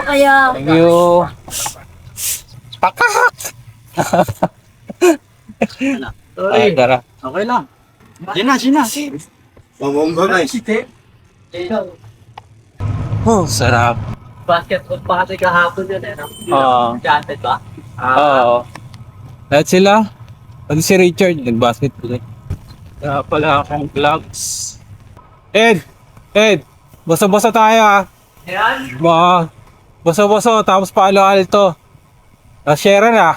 Kaya. Thank you. Pakak! Sorry. Tara. Okay lang. Sina. Mamonggo na eh. Oh, sarap. Basketball pa kasi kahapon yun eh. Oo. Chanted ba? Oo. Lahat sila. Pati si Richard, nag-basketball eh. Kaya pala akong gloves. Ed! Basa-basa tayo ah. Yan. Basa-basa, tapos Palo Alto. Share na.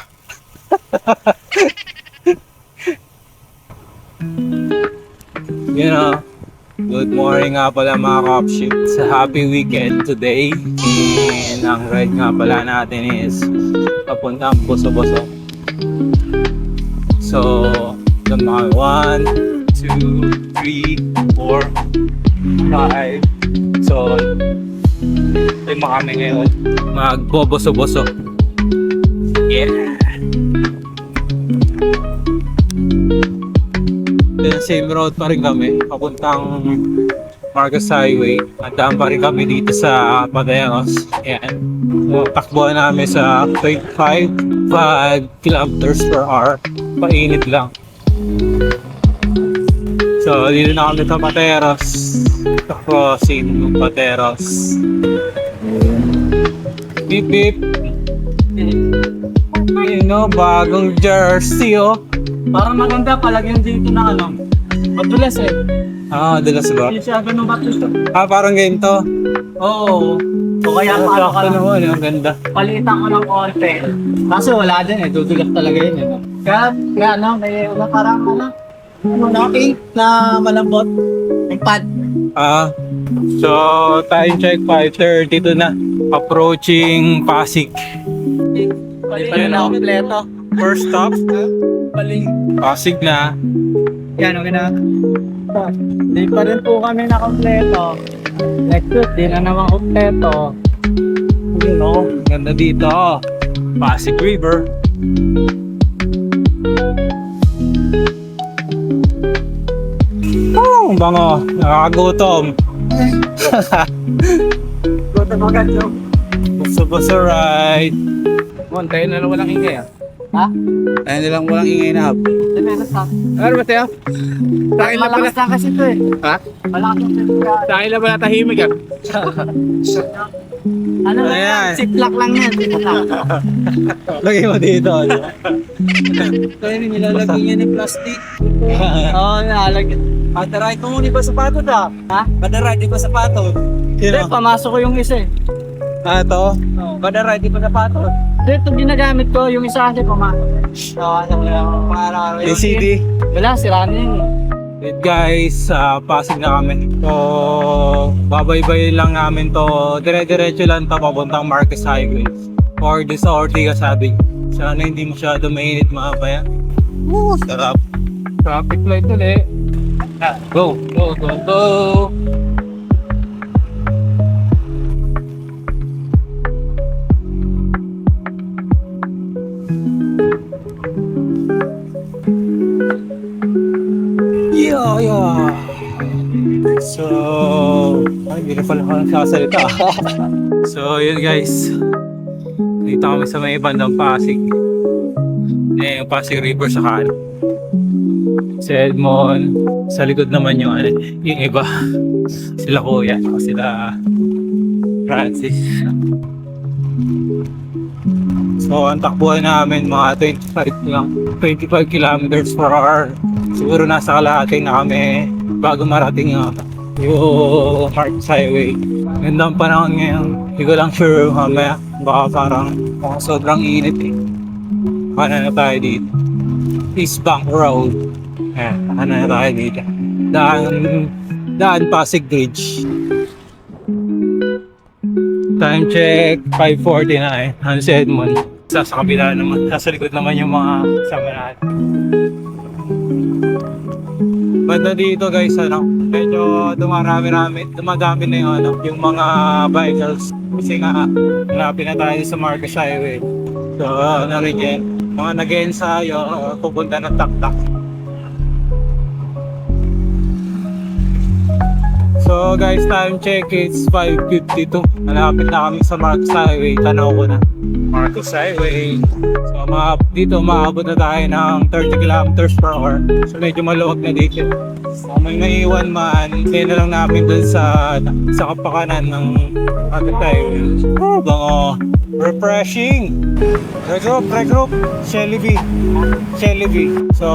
You know, good morning nga pala mga Kapship. It's a happy weekend today. And ang ride nga pala natin is papuntang Boso-Boso. So, dun mga 1, 2, 3, 4, 5. So, lima kami ngayon. Magboboso-boso. Yeah. Then same road pa rin kami, papuntang Marcos Highway. At daan pa rin kami dito sa Patayanos. Ayan. So, takbuhan namin sa 5 kilometers per hour. Painit lang. So, dito na kami sa Pateros. Sa crossing ng Pateros. Beep beep. You know, bagong jersey oh. Parang maganda palagyan dito na ano. Madulas eh. Ah, dalas ba? Hindi siya ganun batus to. Ah, parang ganito. Oo. So kaya paano ka lang. naman, ang ganda. Palitan ko ng konti. Kaso wala din eh. Dudulas talaga yun eh. Kaya ano, may una parang ano. Ano ink na malambot. Yung pad. Ah, so time check 5:32 na. Approaching Pasig. Hindi pa rin ako kompleto. First stop, Paling. Pasig na. Yan, okay na. Hindi pa rin po kami na kompleto. Next week, di na naman kompleto. You know, ganda dito. Pasig River. Oh, bango. Nakakagutom. Gutom agad yun. Buso-buso ride. Tayo na lang walang ingay ah. Ha? Tayo nilang walang ingay na hap. Meron sa. Ano ba tayo? Tayo lang pala. Malakas na kasi ito eh. Ha? Malakas na siya. Tayo lang pala tahimik ah. Ano lang Ayan. yan? Ziplock lang yan. Ziplock. Lagay mo dito. Ano? Kaya nilalagay niya ng plastic. Oo, nilalagay. Padaray ko muna ba sapatos ah? Ha? Padaray, di ba sapatos? Hindi, pamasok ko yung isa eh. Ah, ito? Padaray, di ba sapatos? Hindi, ito ginagamit ko, yung isa kasi pumasok. Oo, sa mga ACD. Wala, sira na yun eh. Wait guys, Pasig na kami. So, babaybay lang namin to. Dire-diretso lang to papuntang Marcos Highway. Or doon sa Ortigas sabi. Sana hindi masyado mainit mga bayan. Sarap. Traffic light ulit. Go! Go! Go! Go! Yeah! So, hindi na pala ako nagsasalita. So, yun guys. Dito kami sa may bandang Pasig. yung Pasig River sa kanan. Si Edmond, sa likod naman yung iba. Sila Kuya, sila Francis. So, ang takbuhan namin mga 25 kilometers per hour. Siguro nasa kalahati na kami bago marating yung Marcos Highway. Ganda ang panahon ngayon. Hindi ko lang sure mamaya. Baka parang sobrang init eh. Ano na tayo dito? East Bank Road. Ano na tayo dito? Daan Pasig Bridge. Time check, 5:49. Ano si Edmond? Sa kabila naman, sa likod naman yung mga kasama natin. Banda dito guys, medyo dumadami na yung mga vehicles. Kasi nga, malapit na tayo sa Marcos Highway. So, rin yan. Mga nag-ensayo, pupunta ng Taktak. So guys, time check, it's 5:52. Malapit na kami sa Marcos Highway. Tanaw ko na. Marcos Highway. So dito maabot na tayo ng 30 kilometers per hour. So medyo maluwag na dito. So may naiwan man, kaya na lang namin dun sa kapakanan ng Marcos Highway. Oh, bango. Refreshing. Regroup. Shelly B. So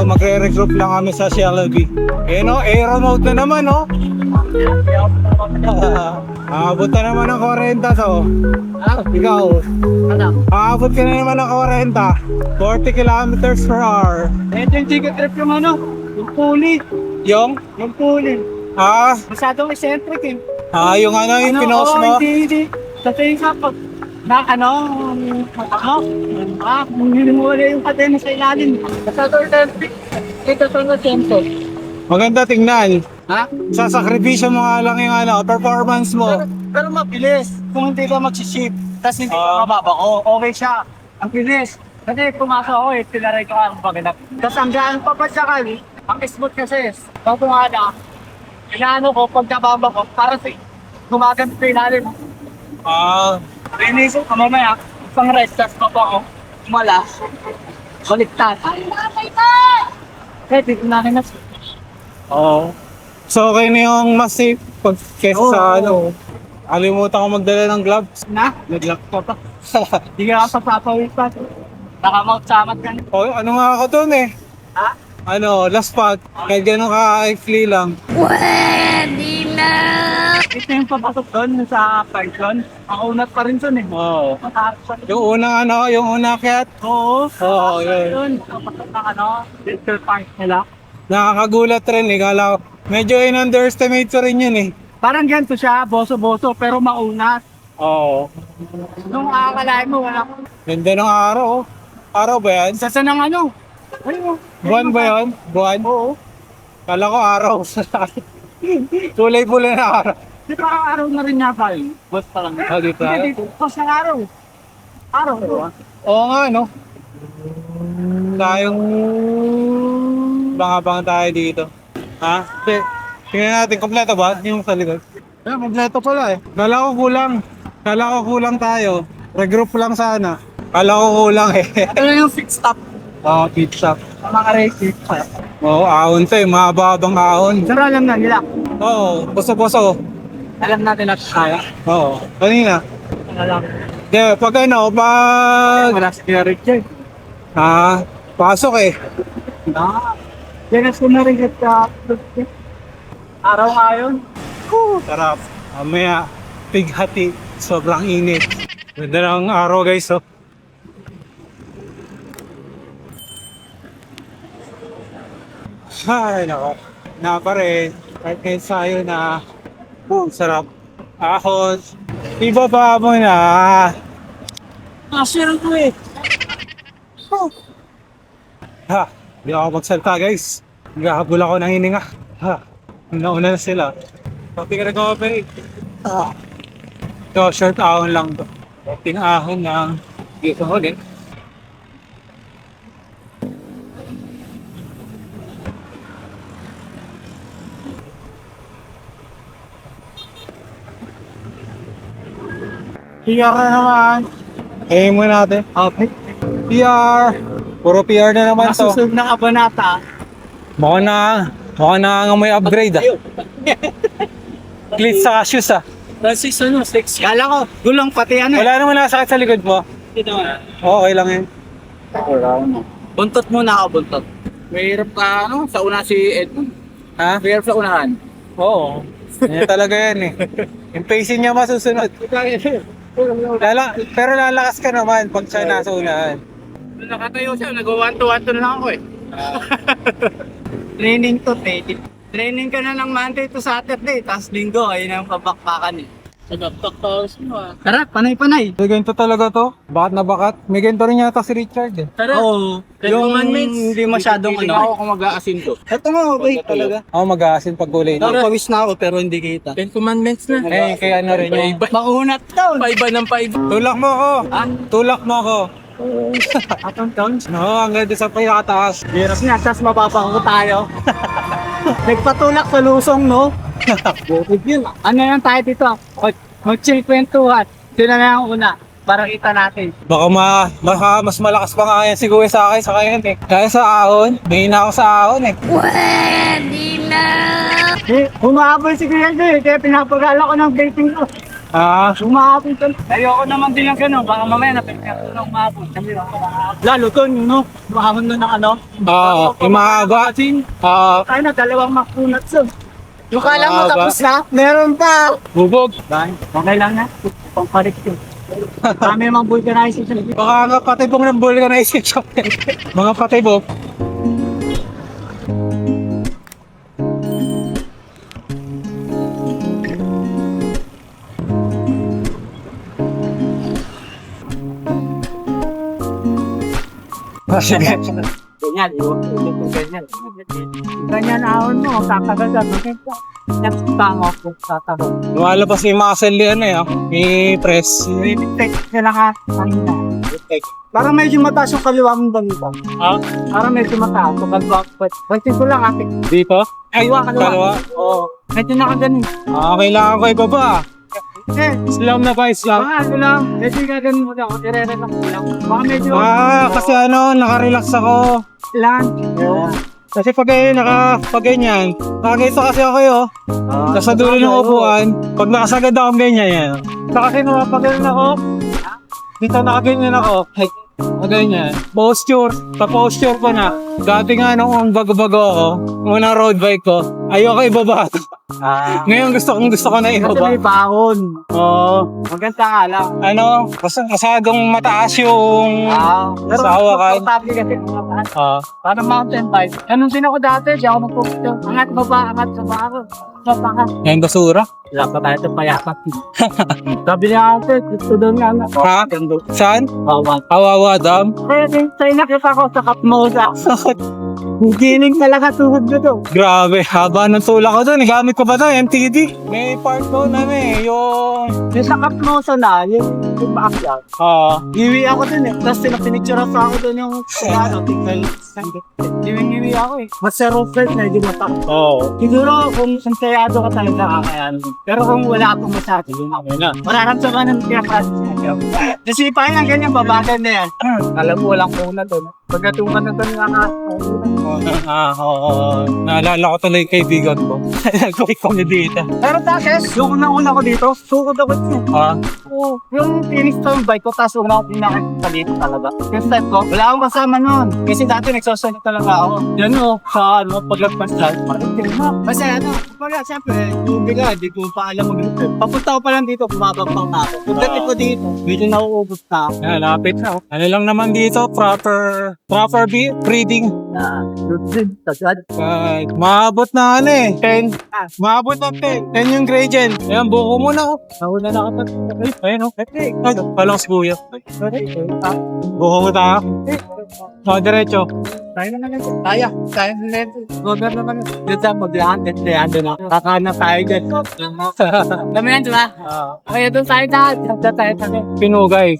magre-regroup lang kami sa Shelly B. Aero mode na naman, no? Aabot na naman ng 40 to. Ikaw. Aabot ka na naman ng 40 kilometers per hour. Ito yung ticket trip yung yung puli. Yung? Yung puli. Masyadong eccentric eh. Yung yung pinost mo? Hindi. Sa tingin ka pag hinimula yung kadena sa ilalim. Masyadong eccentric. Ito sa tempo. Maganda tingnan. Ha? Sasakripisyo mo nga lang yung performance mo. Pero mabilis. Kung hindi ka magsisip, tapos hindi ka mababa okay siya. Ang bilis. Kasi pumasok ako tinaray ko ang paganap. Tapos ang gaan papadsakal, ang smooth kasi. Pag pumada, inaano ko, pagkababa ko, para sa gumagamit ko ilalim. Rinisip ko mamaya, isang rest, tapos baba ko, malas, baliktad. Kaya dito nakin na. So okay na yung mas safe pag kesa sa alimutan ko magdala ng gloves. Nag-lock ko pa. Hindi ka papapawit pa. Nakamount samat ka na. Ano nga ako dun eh? Ha? Last spot. Kahit ganun ka-flee lang. Pwede na! Ito yung papasok doon sa Python. Ang unat pa rin doon eh. Oo. Mataas pa rin. Yung unang yung unang akyat. Oo. Yun. Papasok na Little Park nila. Nakakagulat rin eh. Kala ko, medyo in-underestimate ko rin yun eh. Parang ganito siya, boso-boso, pero maunat. Oo. Nung akalain mo, wala. Ganda ng araw. Araw ba yan? Isa ng ayun. Buwan ba yun? Buwan? Oo. Kala ko araw. Kulay pula na araw. Di ba araw na rin nga pa yun? Bus pa lang. Dito Hindi, bus ng araw. Araw, di ba? Oo nga, no? Tayong banga-banga tayo dito. Ha? Tingnan natin, kompleto ba? Yung sa likod. Kompleto pala eh. Kala ko kulang tayo. Regroup lang sana. Kala ko kulang eh. Ito na yung fixed stop. Pit stop. Mga racing. Oo, ahon to eh. Mahabang ahon. Pero alam na nila. Oo, boso-boso. Alam natin na kaya. Oo, kanina. Alam. Pag Wala si Kuya Richard. pasok eh. Yan ko na rin araw nga yun. Sarap. Mamaya, pighati. Sobrang init. Ganda ng araw guys, oh. Ay, nako. Napare. Kahit ensayo na. Sarap. Ahon. Ibaba mo na. Share ko eh. Hindi ako magsalita guys. Naghahabol ako ng hininga. Nauna na sila. Pati ka nag-operate. Ito, short ahon lang to. Ting ahon ng dito ulit. Hiya ka naman. Aim mo natin. Okay. PR! Puro PR na naman to. Masusunod na kabanata. Mukhang nga may upgrade ah. Cleats sa shoes ah. Francis, ano, 6. Kala ko, gulong pati ano. Wala naman nasakit sa likod mo. Okay lang yun. Buntot muna ako, buntot. Mahirap ka, ano, sa una si Edmund. Ha? Mahirap sa unahan. Oo. Yan talaga yan eh. Yung pacing niya masusunod. Pero lalakas ka naman pag siya nasa unahan. Nakatayo siya, nag-1-2-1 na lang ako eh. Training to, training ka na ng Monday to Saturday, tapos linggo, ayun ang pabakpakan eh. Tara, panay-panay. Ganito talaga to. Bakat na bakat. May ganito rin yata si Richard eh. Oo, yung hindi masyadong ano. Ako kung mag-aasin to. Ito nga, okay talaga. Ako mag-aasin pag kulay na. Pawis na ako pero hindi kita. 10 commandments na. Eh, kaya ano rin yung... Makunat daw. Paiba ng paiba. Tulak mo ako! Ah? Tulak mo ako! Atong taon. No, hanggang doon sa pinakataas. Hirap niya, tapos mapapako tayo. Nagpatulak sa lusong, no? Bukid yun. Ano yan tayo dito? Mag-chill kwentuhan. Sino na yung una? Para kita natin. Baka mas malakas pa nga yan si Kuya sa akin, sa yan eh. Kaya sa ahon, mahina ako sa ahon eh. Pwede na. Humahabol si Kuya Joy, kaya pinapagala ko ng dating ko. Ah, Humahabol ka. Ayoko naman din ng gano'n, baka mamaya napagkakot ko ng humahabol. Lalo to, no? Humahabol na ng ano? yung mahaba. Ay na, dalawang makunat so. Yung kala mo Mahaba. tapos na, meron pa. Bubog. Okay lang na, pang-parik yun. Kami mga vulcanization. Baka nga patibong ng vulcanization. Mga patibong. Sige. Ganyan, ganyan. Ganyan ahon mo, tatagal ka. Nagtango ko, tatagal. Lumalabas yung muscle yan eh. May press. Retake sila ka, kanina. Parang medyo mataas yung kaliwa mong damita. Ah? Parang medyo mataas. So, kaliwa ko. Pansin ko lang ate. Dito? Kaliwa. Dalawa? Oo. Medyo nakaganin. Kailangan ko ibaba. Eh, Islam na ba? Islam? baka ano lang. Medyo gaganin mo lang. Irere lang ko lang. Baka medyo... Kasi nakarelax ako. Lang. Kasi pag ganyan, nakagaito kasi ako yun. Tapos sa dulo ng upuan, pag nakasagad akong ganyan yan. Kasi napagalan ako, dito nakaganyan ako. Ganyan. Posture. Pa-posture ko na. Dati nga nung bago-bago ako, unang road bike ko, ayoko ibaba. Ngayon gusto ko na Kasi ibaba. may bahon. Oo. Maganda nga lang. Masyadong mataas yung Pero sa hawakan. komportable kasi mga bata. Ah. Parang mountain bike. Ganun din ako dati. Di ako magpupito. Angat baba, angat sa bako. Baba. Yan basura. Wala pa tayo ito payapat. Sabi niya ate, gusto doon nga na. Ha? Saan? Bawat. Awawa Dam? Kaya din, tayo nakita ko sa Kapmosa. Giling talaga tuhod ko to. Grabe, haba ng tulak ko doon. Gamit ko ba ito? MTD? May part doon yung... Yung sa Kapmosa na, yung backyard. Iwi ako dun eh. Tapos pinicture sa ako dun yung ano, tingnan. Iwi ako eh. Mas sa road flight na, hindi matak. Siguro kung sensayado ka talaga kakayanin. Pero kung wala akong masyado, yun ako na. Mararamdaman ng kaya practice na. Nasipahin ang ganyan, babagan na yan. Alam mo, walang kuna dun. Pagkatungan na dun Naalala ko tuloy yung kaibigan ko. Nagpakik kami dito. Pero tapos, yung unang-una ko dito, sukod ako dito. Oo. Yung Phoenix Town bike ko, tapos una ako pinakita dito talaga. Yung step ko, wala akong kasama nun. Kasi dati nagsasalita talaga ako. Yan o, sa paglagpas lang. Kasi siyempre, yung bigla, di ko pa alam mag-rito. Papunta ko pa lang dito, bumabagpang na ako. Pagdating ko dito, medyo nauubos na ako. Lapit na. Ano lang naman dito, proper breeding. Maabot na 10. Maabot na 10. 10 yung gradient. Ayan, buko mo na. Nauna na kapag. Ayun o. Ay, palang si Kuya. Buko mo tayo. Diretso. Tayo na lang. Tayo na lang. Gover naman. Dito mag-land. Dito na. Kakahanap tayo dyan. Dami yan, diba? Kaya doon tayo na. Dito tayo tayo. Pinugay.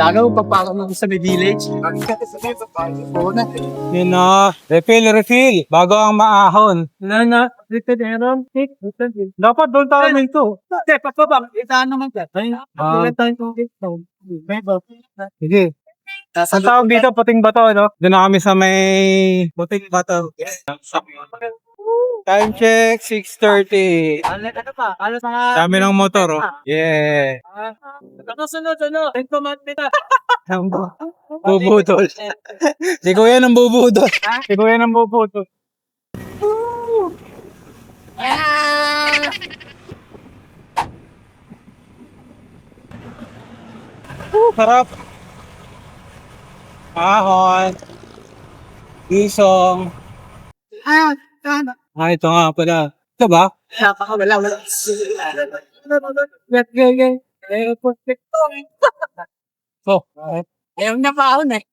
Lalo pagpapakot mo sa may village. Yun na. Refill. Bago ang maahon. Dapat doon tayo dito. Ito naman ka. Ilan tayo dito. Sige. Ang tawag dito, puting bato, no? Doon na kami sa may puting bato. Time check, 6:30. Ano pa? Ano sa mga... Dami ng motor, oh. Yeah. Sunod. Informant nila. Bubudol. Si Kuya nang bubudol. Si Kuya nang bubudol. Sarap. Ahon. Isong. Ito nga pala. Ito ba? Wala. Oh. Ayaw na pa ako eh.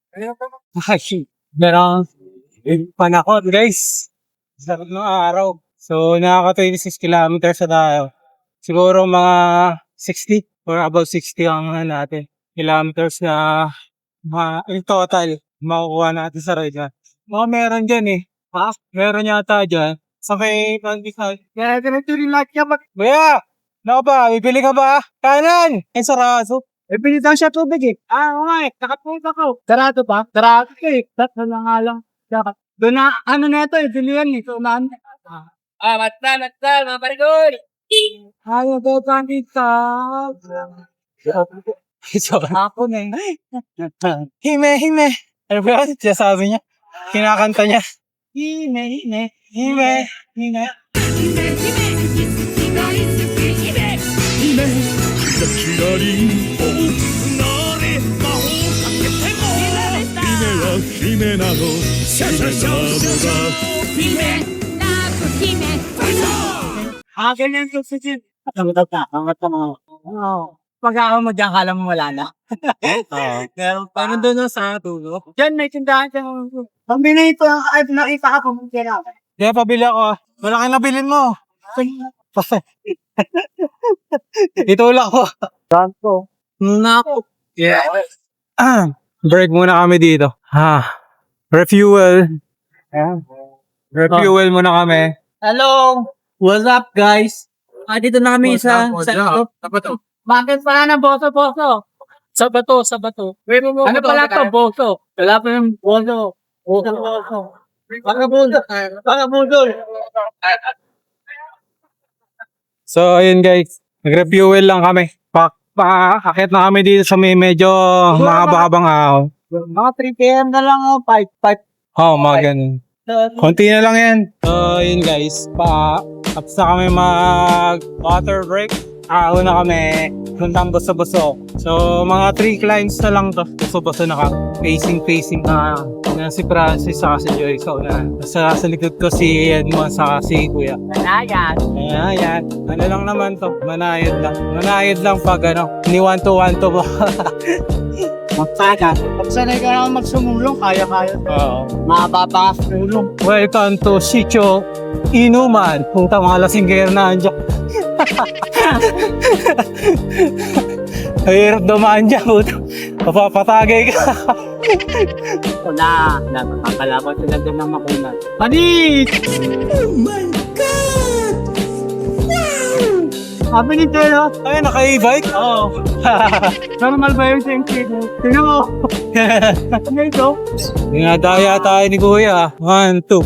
Ay, merong panakot, guys. Sarap ng araw. So, nakaka-26 kilometers na tayo. Siguro mga 60 or about 60 ang natin. Kilometers na in total makukuha natin sa ride na. Mga meron dyan eh. Ha? Meron yata dyan. Sa may Pandikal. Kaya ganito rin lahat niya. Kuya! Ano ba? Bibili ka ba? Kanan! Ay, saraso. Eh, pinitaw siya tubig eh. Oo nga eh. Nakapunta ko. Sarado pa? Sarado ka eh. Tatlo na nga lang. Doon na, ano na ito eh. Bilihan eh. Tumaan. Mata, mga parigol. Ayaw ko panita. So, Ako na eh. hime. Ano ba yun? Siya sabi niya. Kinakanta niya. Hime. Hime. キラリンなれ魔法かけても姫は姫なの姫Akin yung susunod. Angat ka mga. Pag-ako mo dyan, kala mo wala na. Pero parang doon sa tulo. Diyan, may tindahan siya. Pambili ito ang nakita ka pumunta. Kaya pabili ako. Malaki na bilhin mo. Itulak ko. Tanto. Nako. Yeah. Break muna kami dito. Refuel. Refuel muna kami. Hello! What's up, guys? Dito na kami sa Bato. Bakit pala ng boso? Sa bato. Ano pala to, boso? Wala pa yung boso. Boso. Pagkabundo. So, ayun guys. Nag-refuel lang kami. Akit na kami dito sa may medyo mahaba-habang araw. Mga 3 PM na lang, 5. Mga ganun. Konti na lang yan. So, yun guys. Tapos na kami mag-water break. Na kami. Puntang Buso-Buso. So, mga 3 climbs na lang to. Buso-Buso na ka. Facing na. Si Francis saka si Joy. So, sa likod ko si Edmond saka si Kuya. Ayan. Ano lang naman to. Manayad lang pag ni 1-2 mo. Magpaga. Pag sanay ka naman magsumulong, kaya. Oo. Mababa ka sulong. Welcome to Sitio Inuman. Punta mga lasinggero na andyan. Hirap dumaan dyan. Papapatagay ka. Wala. Nakakalaban sila din ng makunan. Panis! Oh my God! Sabi ni Telo. Ay, naka-e-bike? Oo. Normal ba yung safety mo? Tingnan mo. Ano ito? Dinadaya tayo ni Kuya. 1, 2.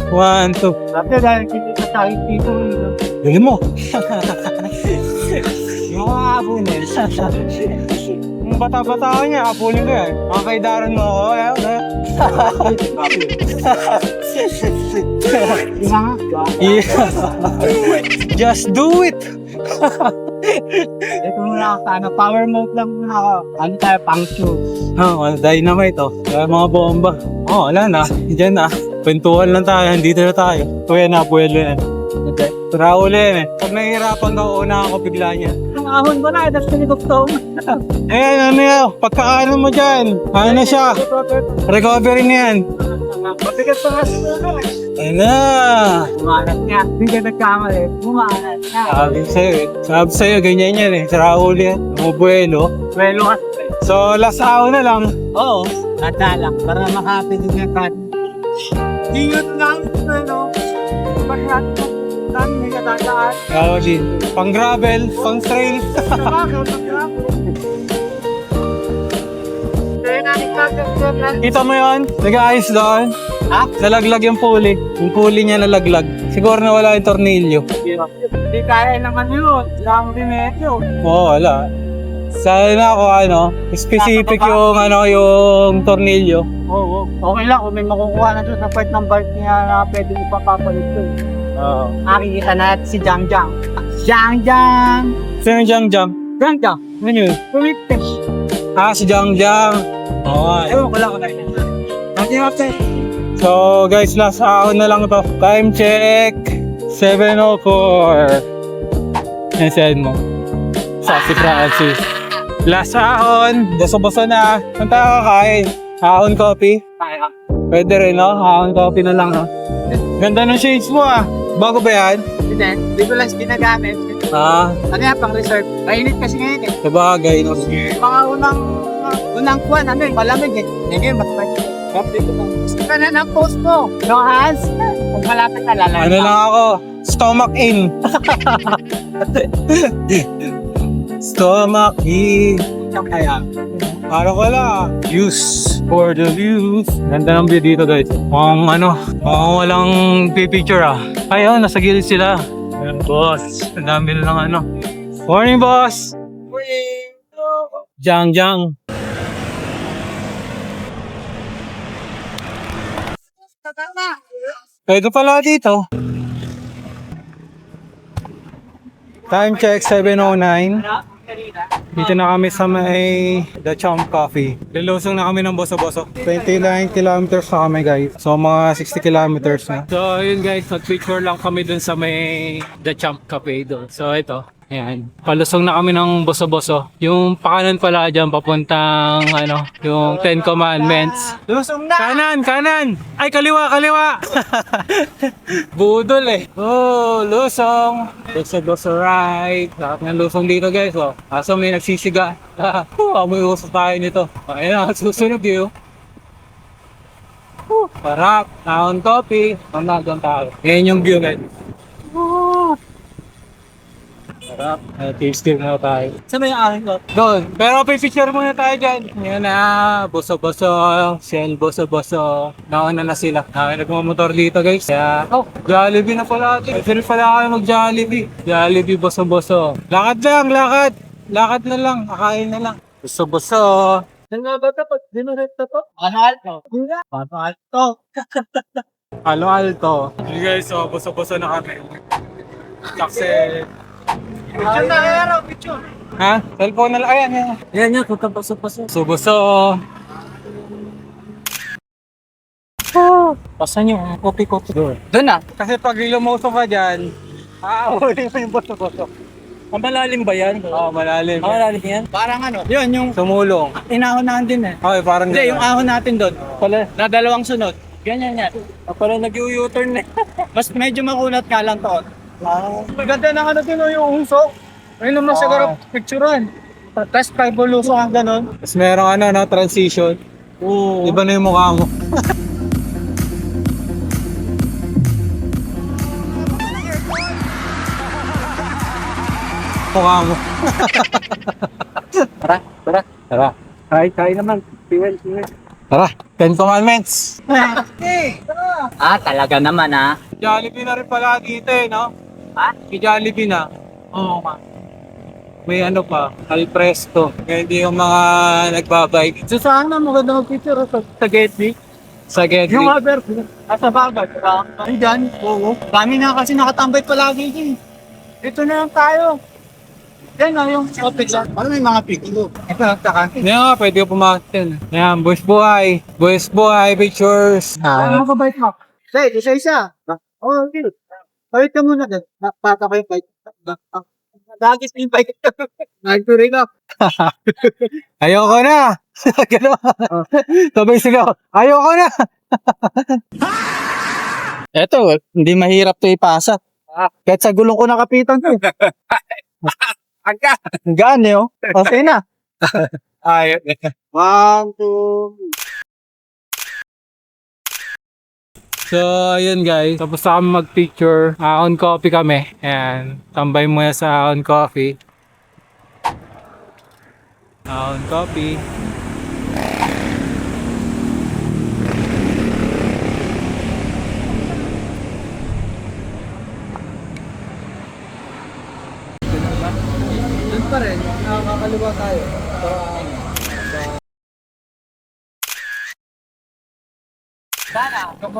Sabi dahil hindi ka tayo dito. Dali mo. Yung mga abunin. Yung bata-bata niya, kapulin ko yan. Makakaidaran mo ako. Just do it. Ito muna sana. Power mode lang muna ako. Ano tayo? Puncture. Dynamite to. Mga bomba. Wala na. Diyan na. Kwentuhan lang tayo. Dito na tayo. Kuya na, puwelo yan. Tara uli yan eh. Pag nahihirapan daw, una ako bigla niya. Ang ahon ko na. Tapos pinigugtong. Ano yun? Pagkakaano mo dyan? Ano na siya? Recovery na yan. Mabigat pa nga siguro. Ayun na. Umalat niya. Hindi ka nagkamali. Umalat niya. Sabi sa'yo, ganyan yan eh. Tara uli yan. Buwelo. Welo ka. So, last hour na lang. Oo. Tanda lang. Para makapili niya ka. Ingat lang. Pero. Pagkat mo. Dami may katandaan. Pang gravel, pang trail. Bakit? Pagkat mo. Kaya Kita mo yun? Nag-aayos doon? Ha? Nalaglag yung pulley. Yung pulley niya nalaglag. Siguro na wala yung tornilyo. Hindi kaya naman yun. Lang remedyo. Oo, wala. Sana ako specific yung yung tornilyo. Oo. Okay lang kung may makukuha na doon sa part ng bike niya na pwede ipapapalit ko. Oo. Nakikita natin si Jang Jang. Jang Jang! Sino yung Jang Jang? Jang Jang! Ano yun? Pumites! Si Jang Jang. Oo. Ewan ko lang kung nakikita. Nakikita. So guys, last hour na lang to. Time check. 7:04. Yan send mo. Sa si Francis. Last ahon. Boso-boso na. Saan tayo kakain? Ahon coffee? Kaya. Pwede rin, no? Ahon coffee na lang, no? Ganda ng shades mo, ah. Bago ba yan? Hindi ko lang ginagamit. Ano yan, pang reserve. Mainit kasi ngayon eh. Sabagay, no? Mga unang kuwan, malamig eh. Ngayon, mas mainit. Gusto ka na ng post mo. No, Hans? Pag malapit na lalaki. Ano lang ako? Stomach in. Stomach in. Kaya. Parang wala. Views for the views. Ganda ng view dito, guys. Mukhang walang picture, ah. Ayun, nasa gilid sila. Ayan, boss. Ang dami lang Morning, boss. Jang Jang. Pwede pala dito. Time check 7:09. Dito na kami sa may The Chomp Coffee. Lilusong na kami ng Boso-Boso. 29 kilometers na kami, guys. So mga 60 kilometers na. So yun, guys, nag-picture lang kami dun sa may The Chomp Cafe doon. So ito, ayan. Palusong na kami ng Boso-Boso. Yung pakanan pala dyan papuntang yung 10 Commandments. Lusong na! Kanan! Ay, kaliwa! Budol eh. Oh, lusong. Boso-Boso right. Lahat ng lusong dito, guys. Oh. Kaso may nagsisiga. Amoy uso tayo nito. Ayan na, susunod yun. Parap. Ahon coffee. Doon tayo. Yan yung view, guys. Sarap. Tasting na tayo. Saan ba yung akin ko? Doon. Pero picture muna tayo dyan. Yan na. Boso-boso. Shell boso-boso. Nauna na sila. Nagmamotor dito, guys. Kaya, Jollibee na pala natin. Pwede pala kayo mag-Jollibee. Jollibee boso-boso. Lakad lang, lakad. Lakad na lang. Kakain na lang. Boso-boso. Saan nga ba ito? Pag dinurit na to? Ano alto? Ano alto? Halo alto. Hey guys, so boso-boso na kami. Kasi... Picture na araw, picture. Ha? Cellphone na lang. Ayan, yan. Yan yan, kung paso-paso. Boso-boso. Pasan yung kopi-kopi doon. Doon na. Kasi pag lumusong ka dyan, huli mo yung boso-boso. Ang malalim ba yan? Oo, malalim. Malalim yan? Parang yun yung Sumulong. inahonahan din eh. Okay, parang Hindi, yung ahon natin doon. Pala, na dalawang sunod. Ganyan yan. Pala nag-u-turn na. Mas medyo makunat nga lang to. Maganda na din yung usok. Ayun naman siguro picturean. Tapos pag-bulusok ang ganon. Tapos merong transition. Oo. Iba na yung mukha mo. Mukha mo. Tara. Try naman. Fuel. Tara. 10 Commandments. Talaga naman Jollibee na rin pala dito no? Ha? Jollibee na. Oo ma. May pa, Alpresto. Kaya hindi yung mga nagbabike. So saan na maganda mag-picture sa Getty? Sa Getty. Yung other, sa bagay. Ay dyan, oo. Kami na kasi nakatambay palagi dyan. Ito na lang tayo. Yan na yung picture. Ano may mga picture? Ito nagtaka. Hindi nga, pwede ko pumatin. Yan, Boys Buhay. Boys Buhay pictures. Ano ka bike mo? Say, isa-isa. Oh, okay. Balik ka muna dyan. Pata ko yung bike. Dagis yung bike. Nagturing up. Ayoko na! Gano'n. Sabay sigaw. Ayoko na! Eto, hindi mahirap to ipasa. Kahit sa gulong ko nakapitan to. Hanggang eh, oh. Okay na. Ay, 1, 2. so, ayun guys. Tapos na kami mag-picture. On coffee kami. Ayan. Tambay muna sa on coffee. On coffee. ba tayo?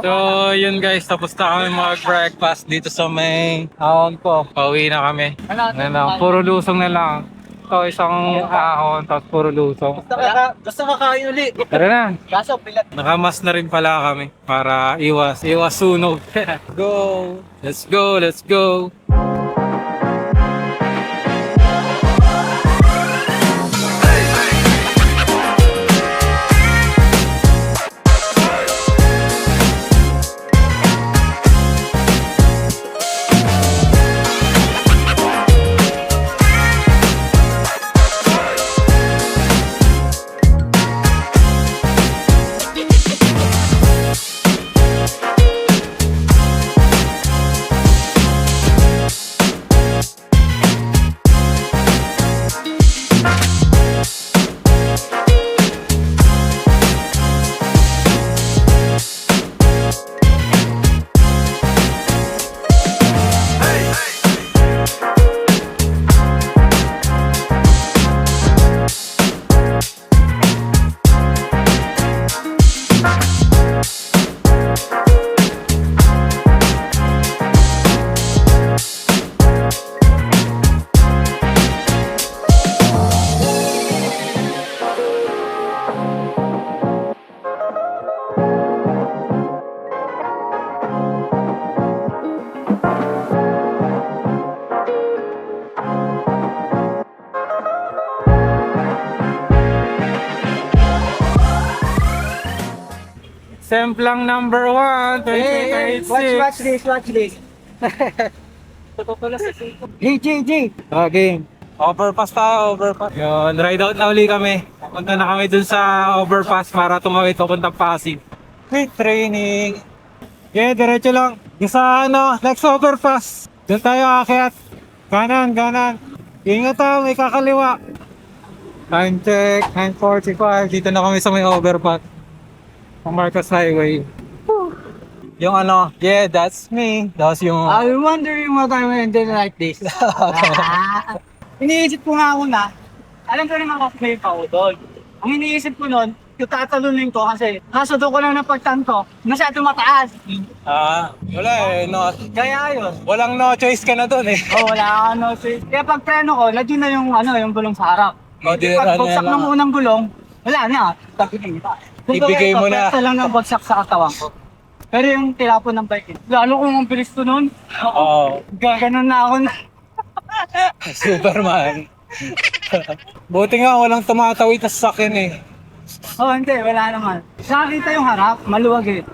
So, yun guys, tapos na kami mag-breakfast dito sa may ahon ko. Pauwi na kami. Ano, puro lusong na lang. Ito, isang ahon, tapos puro lusong. Basta makain ulit. Tara na. Kaso, pilat. Nakamas na rin pala kami para iwas sunog. Go! Let's go, let's go! Semplang number 1, 2026. Watch this. G. Okay. Overpass tayo, overpass. Yun, ride out na uli kami. Punta na kami dun sa overpass para tumawid papuntang Pasig. Quick training. Yeah, diretso lang. Yung sa next overpass. Dun tayo aakyat. Kanan. Ingat tayo, may kakaliwa. Time check, 9:45. Dito na kami sa may overpass. Ang Marcos Highway. Yung yeah, that's me. That's yung... I'm wondering what I went in like this. Iniisip ko nga ako na, alam ko naman kasi may pa ako doon. Ang iniisip ko noon, yung tatalunin ko kasi kaso doon ko lang napagtanto, masyado mataas. Wala no. Kaya yun. Walang no choice ka na doon eh. Wala ka no. Kaya pag preno ko, lagyan na yung gulong sa harap. Pag bugsak ng unang gulong, wala na. Tagilin pa. Ibigay mo na. Basta lang ng bagsak sa katawan ko. Pero yung tilapon ng bike, lalo kung ang bilis ko nun. Oo. Gaganon na ako na. Superman. Buti nga walang tumatawid na sasakyan eh. Hindi, wala naman. Nakakita yung harap, maluwag eh.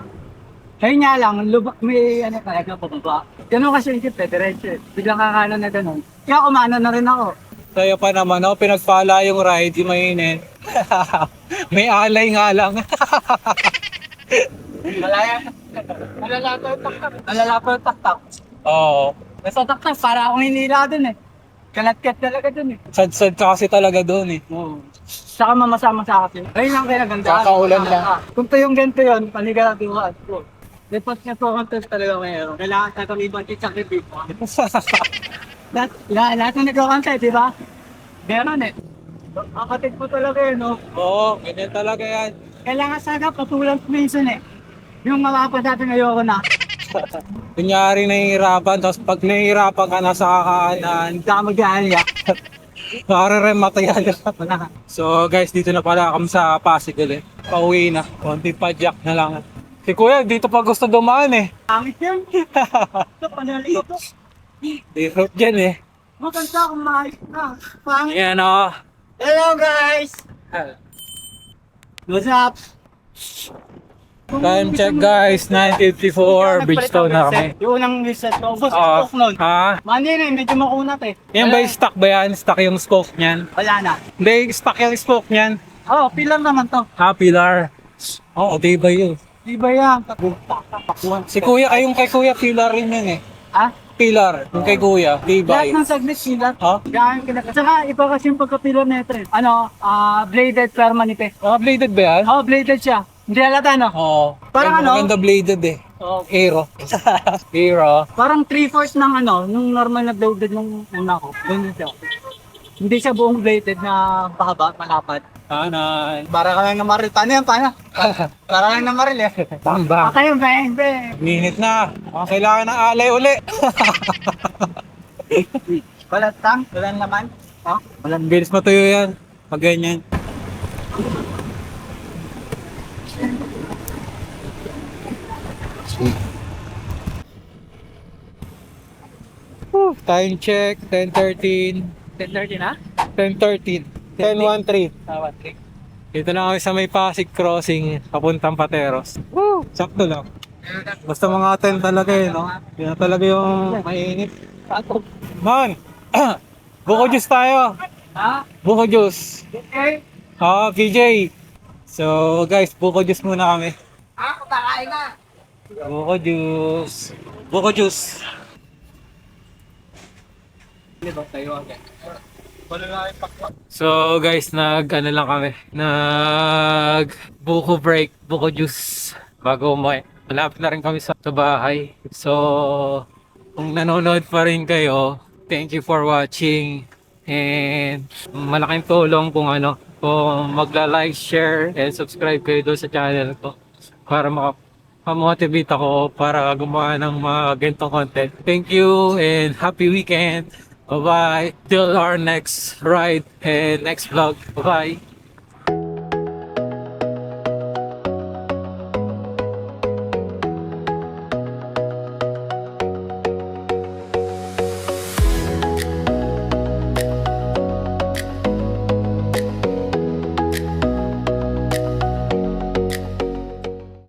Ayun nga lang, may kaya ka pababa. Ganun kasi yung kip diretso eh. Biglang kakanan na ganun. Kaya kumana na rin ako. Tayo pa naman, pinagpala yung ride, yung mainit. May alay nga lang. Malaya. Malalapo yung taktak. Oo. Basta taktak, para akong hinila dun eh. Kalat-kat talaga dun eh. Sad-sad ka kasi talaga doon eh. Oo. Saka mamasama kasi. Ayun lang kaya ganda. Kakaulan lang. Kung to yung ganito yun, panigaraduhan ko. Dapat nga po contest talaga mayroon. Kailangan sa kami ibang sakripisyo. Lahat na nagkakantay, di ba? Meron eh. Kapatid ko talaga yun, no? Oo, ganyan talaga yan. Kailangan sana patulang Mason eh. Yung mapapad natin ayoko na. Kunyari nahihirapan, tapos pag nahihirapan ka na sa kakaanan, Hindi ka mag-aalya. marirematayan na. So guys, dito na pala kami sa Pasig ulit. Pauwi na. Konti pa jack na lang. Si Kuya, dito pa gusto dumaan eh. Pangit yun. Ito, panali ito. Hirap dyan eh. Maganda kung maayos na. Pangit. Ayan o. Hello guys! What's up? Time check guys, 9:54. Bridgestone na kami. Yung unang reset ko. Ubus Oo. spoke nun. Ha? Mandi rin, medyo makunat eh. Yan ba yung stock ba yan? Stock yung spoke niyan? Wala na. Hindi, stock yung spoke niyan. Oo, pilar naman to. Pilar. Oo, di ba yun? Di ba yan? Si Kuya, kay Kuya, pilar rin yan eh. Ha? Pilar, yung kay Kuya, di ba? Lahat ng saglit pilar. Ha? Gano'n kinaka. Saka iba kasi yung pagka-pilar na ito eh. Bladed permanente. Bladed ba yan? Oo, bladed siya. Hindi halata no? Oo. Parang ano? Maganda bladed eh. Oo. Aero. Aero. Parang 3/4 ng nung normal na bladed nung una ko. Ganun siya. Hindi siya buong bladed na pahaba, malapad. Kanan. Para ka lang namaril. Paano yan? Paano? Para lang namaril eh. Bang, bang. Okay, bang, bang. Minit na. Kailangan ng alay uli. Walang tang, walang laman. Ha? Walang Bilis matuyo yan. Pag ganyan. Time check, 10:13. 10:30 na? 10:13. 10:13. Tawad, Rick. Dito na kami sa may Pasig Crossing, papuntang Pateros. Woo! Sakto lang. Basta mga 10 talaga eh, no? Yan talaga yung mainit. Man! Buko juice tayo! Ha? Buko juice! Okay. PJ! So guys, buko juice muna kami. Kakain na. Buko juice! Buko juice! So guys, ano lang kami, buko break, buko juice bago umuwi. Malapit na rin kami sa bahay. So kung nanonood pa rin kayo, thank you for watching. And malaking tulong kung magla-like, share, and subscribe kayo doon sa channel ko para makamotivate ako para gumawa ng mga ganitong content. Thank you and happy weekend! Bye-bye! Till our next ride and next vlog. Bye-bye!